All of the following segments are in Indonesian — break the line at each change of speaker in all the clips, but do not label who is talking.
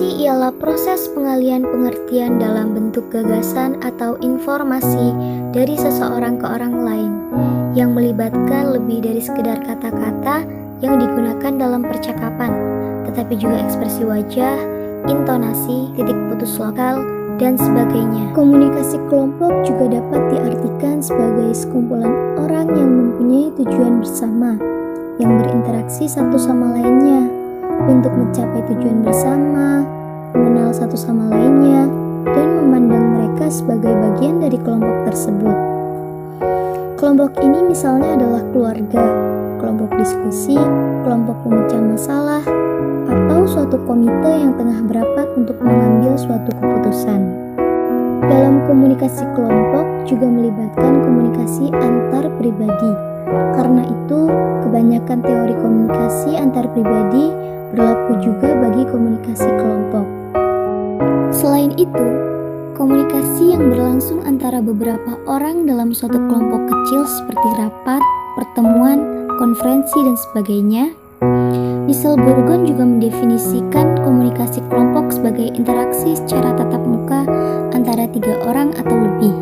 Komunikasi ialah proses pengalian pengertian dalam bentuk gagasan atau informasi dari seseorang ke orang lain yang melibatkan lebih dari sekedar kata-kata yang digunakan dalam percakapan, tetapi juga ekspresi wajah, intonasi, titik putus lokal, dan sebagainya. Komunikasi kelompok juga dapat diartikan sebagai sekumpulan orang yang mempunyai tujuan bersama, yang berinteraksi satu sama lainnya untuk mencapai tujuan bersama, mengenal satu sama lainnya, dan memandang mereka sebagai bagian dari kelompok tersebut. Kelompok ini misalnya adalah keluarga, kelompok diskusi, kelompok pemecah masalah, atau suatu komite yang tengah berapat untuk mengambil suatu keputusan. Dalam komunikasi kelompok juga melibatkan komunikasi antar pribadi. Karena itu, kebanyakan teori komunikasi antar pribadi berlaku juga bagi komunikasi kelompok. Selain itu, komunikasi yang berlangsung antara beberapa orang dalam suatu kelompok kecil seperti rapat, pertemuan, konferensi, dan sebagainya. Michel Bourgon juga mendefinisikan komunikasi kelompok sebagai interaksi secara tatap muka antara 3 orang atau lebih,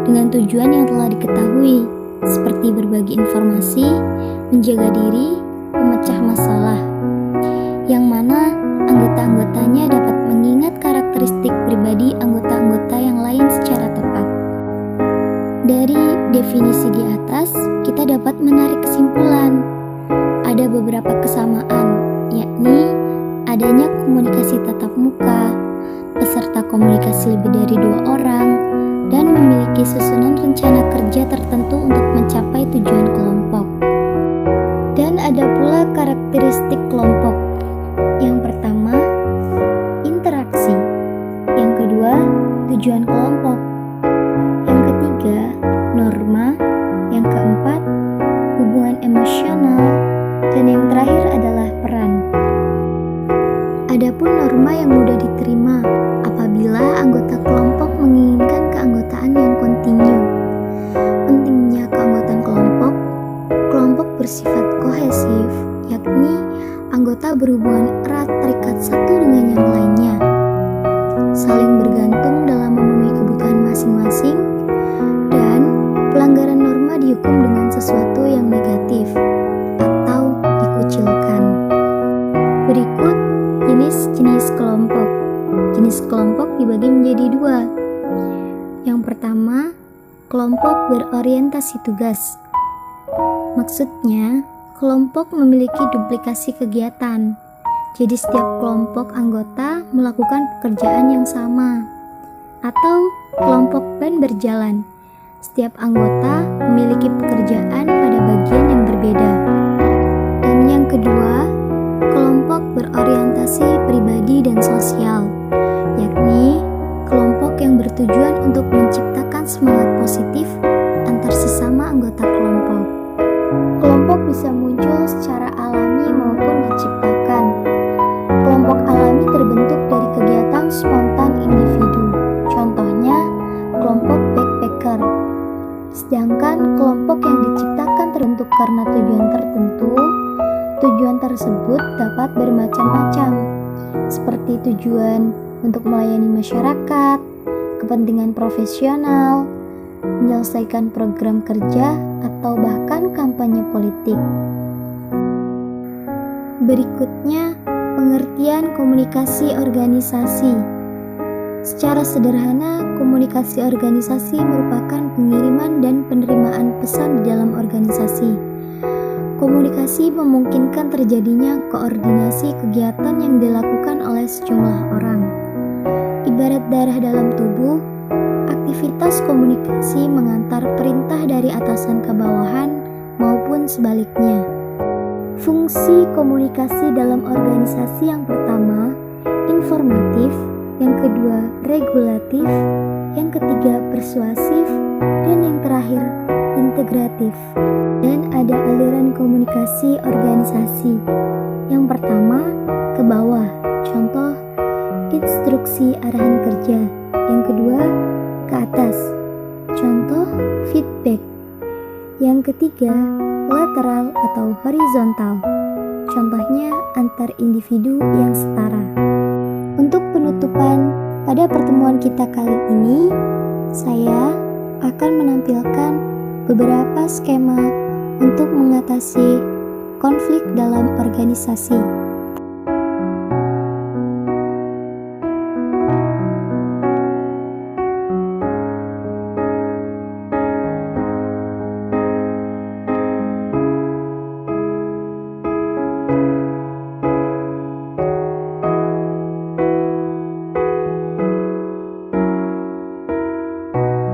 dengan tujuan yang telah diketahui, seperti berbagi informasi, menjaga diri, memecah masalah, yang mana anggota-anggotanya dapat mengingat karakteristik pribadi anggota-anggota yang lain secara tepat. Dari definisi di atas, kita dapat menarik kesimpulan. Ada beberapa kesamaan, yakni adanya komunikasi tatap muka, peserta komunikasi lebih dari 2 orang, dan memiliki susunan rencana kerja tertentu untuk mencapai tujuan kelompok. Dan ada pula karakteristik kelompok. Yang pertama, interaksi. Yang kedua, tujuan kelompok. Yang ketiga, norma. Yang keempat, hubungan emosional. Dan yang terakhir adalah peran. Adapun norma yang mudah diterima apabila anggota kelompok menginginkan keanggotaan yang kontinu. Pentingnya keanggotaan kelompok, kelompok bersifat kohesif, yakni anggota berhubungan erat terikat satu dengan yang lainnya, saling bergantung dalam memenuhi kebutuhan masing-masing, dan pelanggaran norma dihukum dengan sesuatu yang negatif atau dikucilkan. Berikut jenis-jenis kelompok. Jenis kelompok dibagi menjadi 2. Yang pertama, kelompok berorientasi tugas. Maksudnya, kelompok memiliki duplikasi kegiatan. Jadi setiap kelompok anggota melakukan pekerjaan yang sama. Atau kelompok band berjalan. Setiap anggota memiliki pekerjaan pada bagian yang berbeda. Dan yang kedua, kelompok berorientasi pribadi dan sosial, yakni kelompok yang bertujuan untuk menciptakan semangat positif antar sesama anggota kelompok. Kelompok bisa muncul secara alami maupun diciptakan. Kelompok alami terbentuk dari kegiatan spontan individu, contohnya kelompok backpacker. Sedangkan kelompok yang diciptakan terbentuk karena tujuan tertentu. Tujuan tersebut dapat bermacam-macam, seperti tujuan untuk melayani masyarakat, kepentingan profesional, menyelesaikan program kerja, atau bahkan kampanye politik. Berikutnya, pengertian komunikasi organisasi. Secara sederhana, komunikasi organisasi merupakan pengiriman dan penerimaan pesan di dalam organisasi. Komunikasi memungkinkan terjadinya koordinasi kegiatan yang dilakukan oleh sejumlah orang. Ibarat darah dalam tubuh, aktivitas komunikasi mengantar perintah dari atasan ke bawahan maupun sebaliknya. Fungsi komunikasi dalam organisasi yang pertama, informatif, yang kedua, regulatif, yang ketiga, persuasif, dan yang terakhir, integratif. Dan ada aliran komunikasi organisasi. Yang pertama, ke bawah, contoh instruksi arahan kerja. Yang kedua, ke atas, contoh feedback. Yang ketiga, lateral atau horizontal, contohnya antar individu yang setara. Untuk penutupan pada pertemuan kita kali ini, saya akan menampilkan beberapa skema untuk mengatasi konflik dalam organisasi.